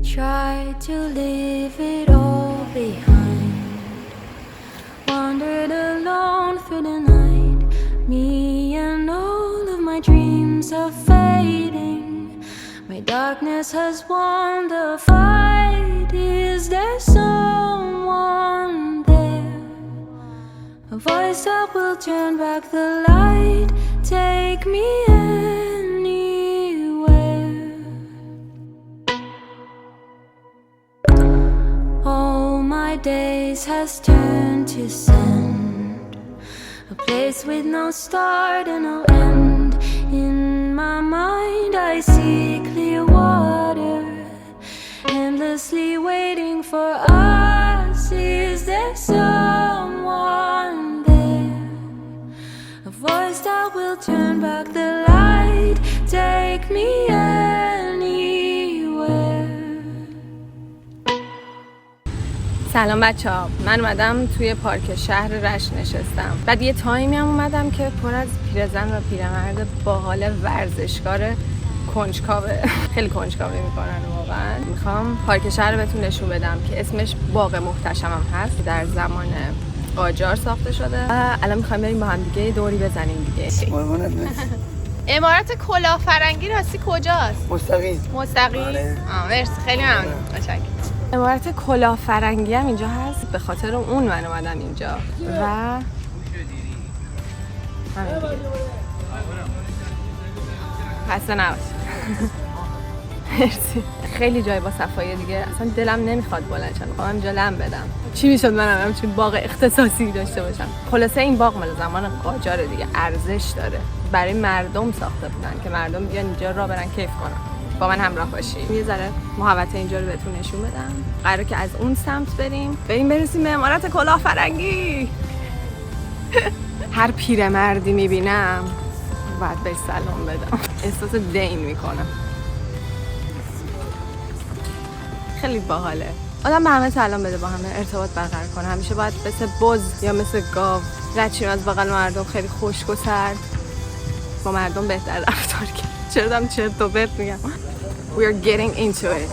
tried to leave it all behind. Wandered alone through the night, me and all of my dreams are fading. My darkness has won the fight. Is there someone there? A voice that will turn back the light, take me anywhere. All my days has turned to sand, a place with no start and no end. In my mind I see clear water, endlessly waiting for us. Is there someone there? A voice that will turn back the light, take me anywhere. سلام بچه ها، من اومدم توی پارک شهر رشت نشستم. بعد یه تایمی هم اومدم که پر از پیرزن و پیرمرد با حال ورزشکار کنجکاوه خیلی کنجکاوی میکنن واقعا. میخوام پارک شهر رو بهتون نشون بدم که اسمش باغ محتشمم هست، در زمان قاجار ساخته شده. الان میخوایم بریم با هم دیگه دوری بزنیم دیگه. عمارت کلافرنگی راستی کجاست؟ مستقیم؟ مرسی، خیلی ممنون. متشکرم. عمارت کلافرنگی هم اینجا هست، به خاطر اون من اومدم اینجا و همین دیگه. خسته نباش. مرسی. خیلی جای با صفایی دیگه، اصلا دلم نمیخواد بلند شم، میخوام اینجا لم بدم. چی میشد من همچین باغ اختصاصی داشته باشم؟ خلاصه این باغ مال زمان قاجاره دیگه، ارزش داره. برای مردم ساخته بودن که مردم بیان اینجا را برن کیف کنن. با من همراه باشید. یه ذره محوطه اینجا رو بهتون نشون بدم. قراره که از اون سمت بریم برسیم به عمارت کلافرنگی. هر پیرمردی میبینم باید بهش سلام بدم. احساس دین میکنم. خیلی باحاله. آدم به همه سلام بده، با همه ارتباط برقرار کنه. همیشه باید مثل بز یا مثل گاو رد شیم از بغل مردم، خیلی خشک و سرد. با مردم بهتر رفتار کنیم. چرا دارم چرت و پرت میگم؟ We are getting into it.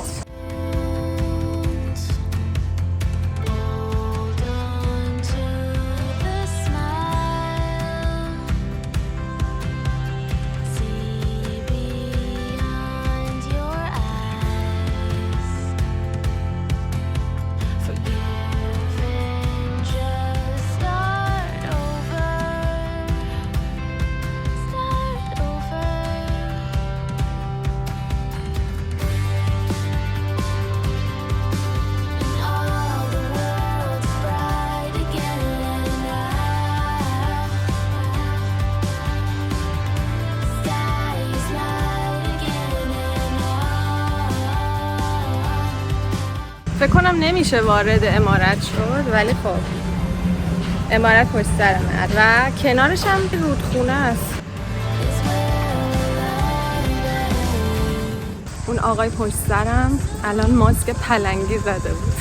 فکر کنم نمیشه وارد عمارت شد، ولی خب عمارت پشت سرمه و کنارش هم رودخونه است. اون آقای پشت سرم الان ماسک پلنگی زده بود.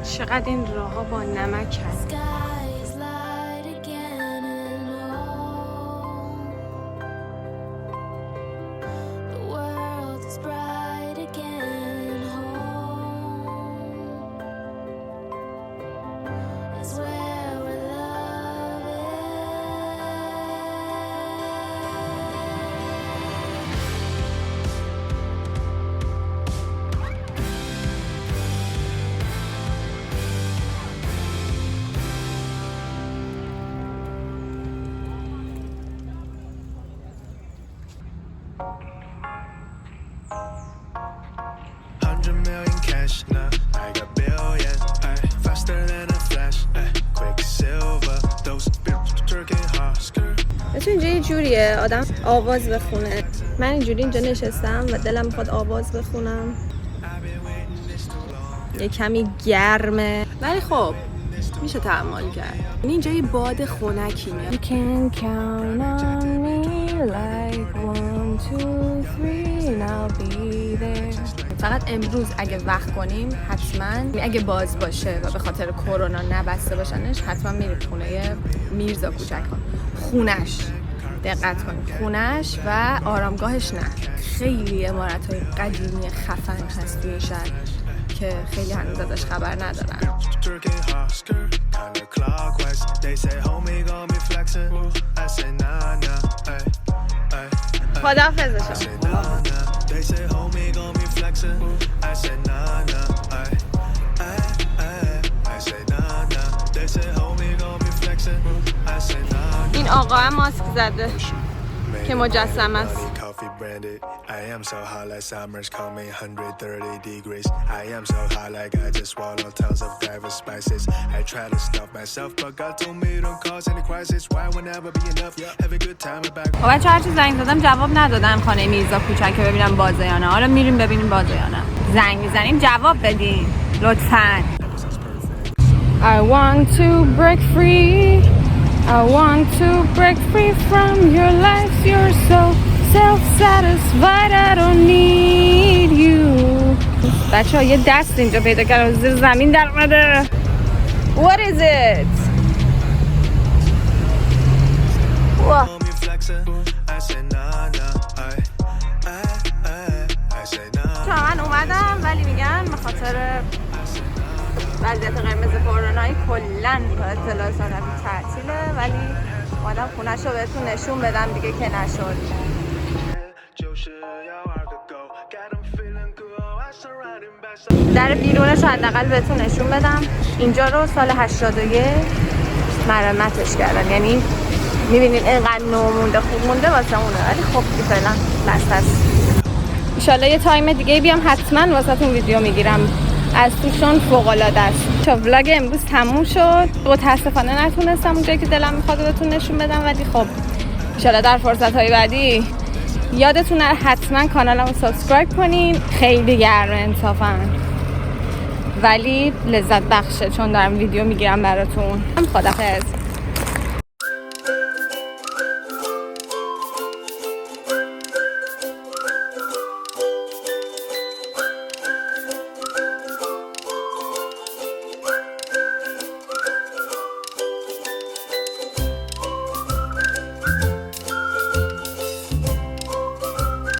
چقدر این راه ها با نمک هست. تو اینجا یه جوریه آدم آواز بخونه. من اینجوری اینجا نشستم و دلم میخواد آواز بخونم یه کمی گرمه ولی خب میشه تحمل کرد. اینجا یه باد خنکی میاد. You can count on me like 1 2 3 and I'll be there. فقط امروز اگه وقت کنیم حتما، اگه باز باشه و به خاطر کرونا نبسته باشنش، حتما میریم خونه میرزا کوچکان. خونش دقت کنید، خونش و آرامگاهش نه. خیلی عمارت‌های قدیمی خفن هست توی شهر که خیلی هنوز ازش خبر ندارن. خداحافظ شما. این آقا هم ماسک زده که مجسم است. I am so hot like summer's coming 130 degrees. I am so hot like I just swallowed tons of diverse spices. I try to stop myself but God told me don't cause any crisis. Why will never be enough? Have a good time back. بچه هرچی زنگ زدم جواب ندادم خانه میرزا کوچک که ببینم بازه یا نه. حالا میریم ببینیم بازه یا نه. زنگ میزنیم جواب بدین لطفاً. I want to break free. I want to break free from your life. You're so self-satisfied. I don't need you. بچه ها یه دست اینجا پیدا کردم زیر زمین در اومده. What is it? من اومدم ولی میگن به خاطر وضعیت قرمز کرونایی کلن اطلاع صنعتی تعطیله، ولی اومدم خونه‌شو بهتون نشون بدم دیگه که نشد. در بیرونش حداقل بهتون نشون بدم. اینجا رو سال 81 مرمتش کردن، یعنی میبینین اینقدر نو مونده، خوب مونده واسه اونه، ولی خب فعلا بس هست. انشالله یه تایم دیگه بیام حتما واسهتون ویدیو میگیرم از توشون فوق‌العاده است. ولاگ امروز تموم شد. متاسفانه نتونستم اونجایی که دلم میخواد بهتون نشون بدم، ولی خب انشالله در فرصت‌های بعدی یادتون نره حتما کانالمو سابسکرایب کنین. خیلی گرمه انصافا ولی لذت بخشه چون دارم ویدیو میگیرم براتون. خداحافظ.